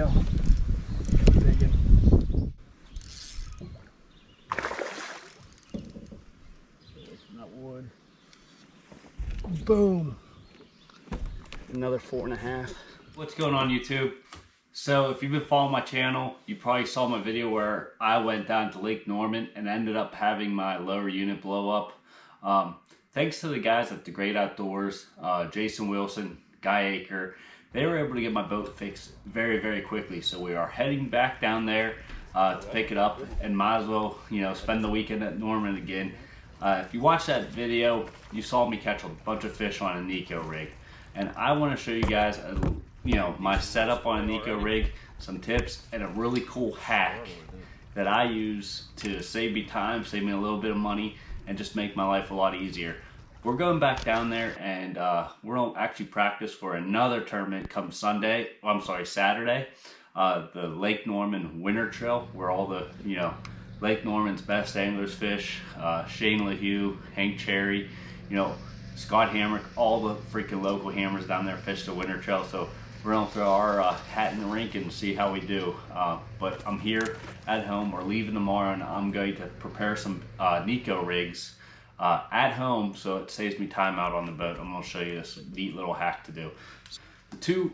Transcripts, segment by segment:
go. Digging. That wood. Boom. Another 4.5. What's going on, YouTube? So if you've been following my channel, you probably saw my video where I went down to Lake Norman and ended up having my lower unit blow up. Thanks to the guys at the Great Outdoors, Jason Wilson, Guy Aker, they were able to get my boat fixed very, very quickly. So we are heading back down there to pick it up, and might as well, spend the weekend at Norman again. If you watched that video, you saw me catch a bunch of fish on a Neko rig, and I want to show you guys my setup on a Neko rig, some tips, and a really cool hack that I use to save me time, save me a little bit of money, and just make my life a lot easier. We're going back down there, and we're going to actually practice for another tournament come Saturday. The Lake Norman Winter Trail, where all the Lake Norman's best anglers fish. Shane LaHue, Hank Cherry, Scott Hamrick, all the freaking local hammers down there fish the Winter Trail. So we're gonna throw our hat in the rink and see how we do. But I'm here at home. We're leaving tomorrow, and I'm going to prepare some Neko rigs at home, so it saves me time out on the boat. I'm gonna show you this neat little hack to do.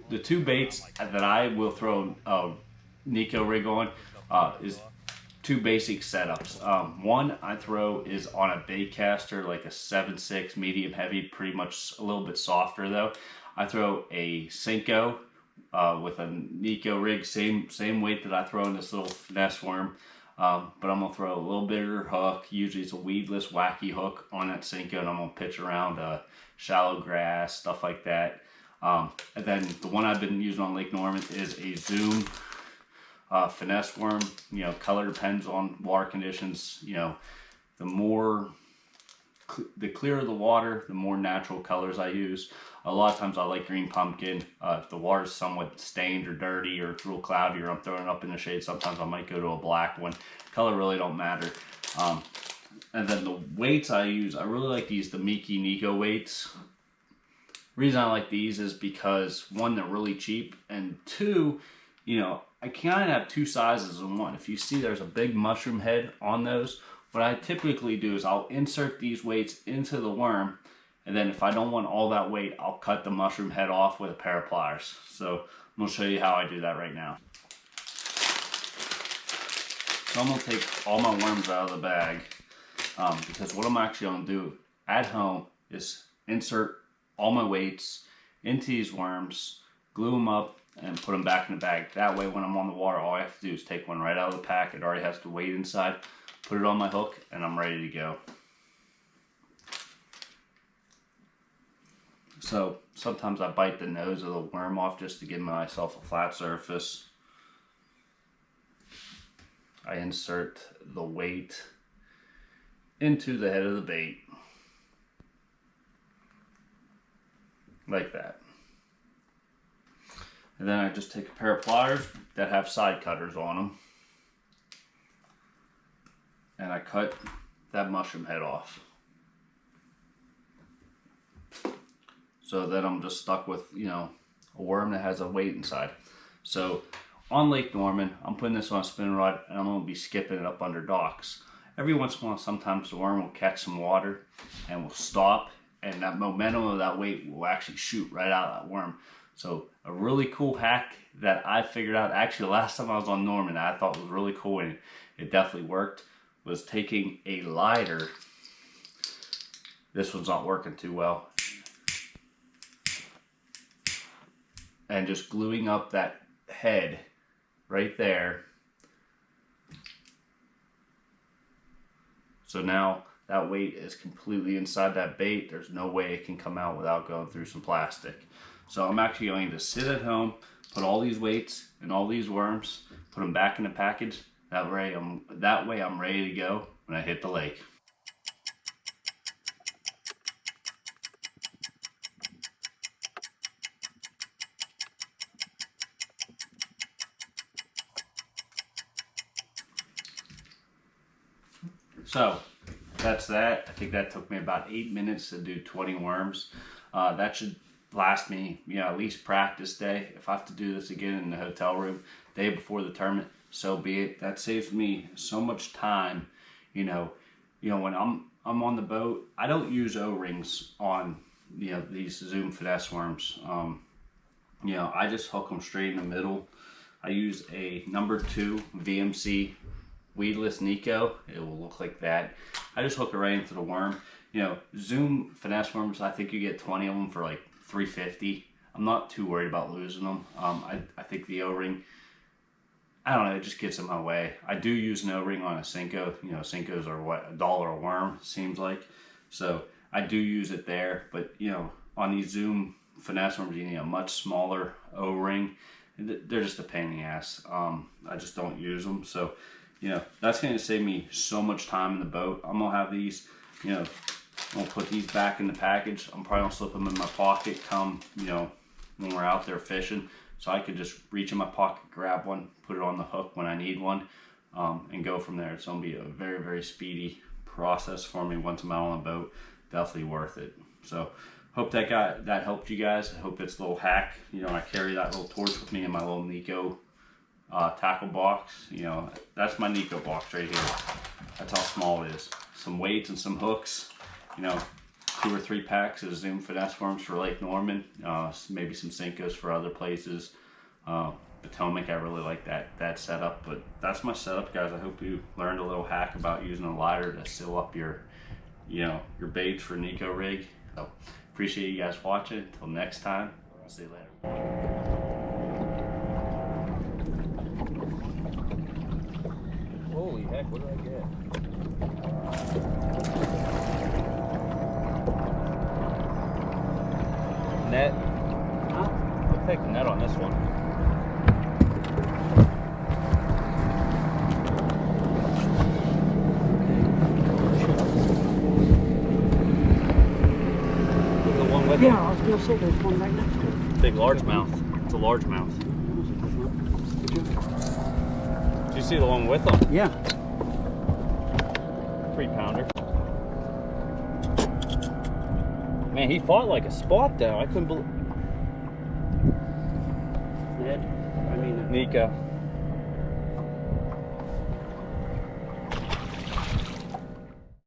The two baits that I will throw a Neko rig on is two basic setups. One I throw is on a bait caster, like a 7.6 medium heavy, pretty much a little bit softer though. I throw a Senko with a Neko rig, same weight that I throw in this little finesse worm, but I'm gonna throw a little bigger hook. Usually it's a weedless wacky hook on that Senko, and I'm gonna pitch around shallow grass, stuff like that. And then the one I've been using on Lake Norman is a Zoom finesse worm. Color depends on water conditions. The clearer the water, the more natural colors I use. A lot of times I like green pumpkin. If the water's somewhat stained or dirty or it's real cloudy, or I'm throwing it up in the shade, sometimes I might go to a black one. Color really don't matter. And then the weights I use, I really like the Miki Neko weights. The reason I like these is because, one, they're really cheap, and two, I kind of have two sizes in one. If you see there's a big mushroom head on those, what I typically do is I'll insert these weights into the worm, and then if I don't want all that weight, I'll cut the mushroom head off with a pair of pliers. So I'm going to show you how I do that right now. So I'm going to take all my worms out of the bag, because what I'm actually going to do at home is insert all my weights into these worms, glue them up, and put them back in the bag. That way when I'm on the water, all I have to do is take one right out of the pack. It already has the weight inside, put it on my hook, and I'm ready to go. So sometimes I bite the nose of the worm off just to give myself a flat surface. I insert the weight into the head of the bait, like that. And then I just take a pair of pliers that have side cutters on them, and I cut that mushroom head off. So then I'm just stuck with, a worm that has a weight inside. So on Lake Norman, I'm putting this on a spinning rod, and I'm going to be skipping it up under docks. Every once in a while, sometimes the worm will catch some water and will stop, and that momentum of that weight will actually shoot right out of that worm. So a really cool hack that I figured out, actually last time I was on Norman, I thought was really cool, and it definitely worked, was taking a lighter. This one's not working too well. And just gluing up that head right there. So now that weight is completely inside that bait. There's no way it can come out without going through some plastic. So I'm actually going to sit at home, put all these weights and all these worms, put them back in the package. That way I'm ready to go when I hit the lake. So that's that. I think that took me about 8 minutes to do 20 worms. That should last me, you know, at least practice day. If I have to do this again in the hotel room day before the tournament, so be it. That saves me so much time. You know, when I'm on the boat, I don't use O-rings on, you know, these Zoom finesse worms. You know, I just hook them straight in the middle. I use a number 2 VMC weedless Neko. It will look like that. I just hook it right into the worm. You know, Zoom finesse worms, I think you get 20 of them for like $3.50. I'm not too worried about losing them. I think the O-ring, I don't know, it just gets in my way. I do use an O-ring on a Senko. You know, Senkos are what, $1 a worm, seems like. So I do use it there, but you know, on these Zoom finesse worms, you need a much smaller O-ring. They're just a pain in the ass. I just don't use them. So, you know, that's going to save me so much time in the boat. I'm going to have these, you know, I'm going to put these back in the package. I'm probably going to slip them in my pocket come, you know, when we're out there fishing. So I could just reach in my pocket, grab one, put it on the hook when I need one, and go from there. It's going to be a very, very speedy process for me once I'm out on the boat. Definitely worth it. So hope that helped you guys. I hope it's a little hack. You know, I carry that little torch with me in my little Neko tackle box. You know, that's my Neko box right here. That's how small it is. Some weights and some hooks. You know, 2 or 3 packs of Zoom finesse worms for Lake Norman. Maybe some Senkos for other places. Potomac, I really like that setup. But that's my setup, guys. I hope you learned a little hack about using a lighter to seal up your, you know, your baits for Neko Rig. So appreciate you guys watching. Until next time, I'll see you later. Holy heck, what did I get? Net. Huh? I'll take the net on this one. The one with Yeah, I was gonna say there's one right next to it. big largemouth. It's a largemouth. Did you see the one with them? Yeah. 3-pounder. Man, he fought like a spot though. I couldn't believe. Ned, I mean, Neko.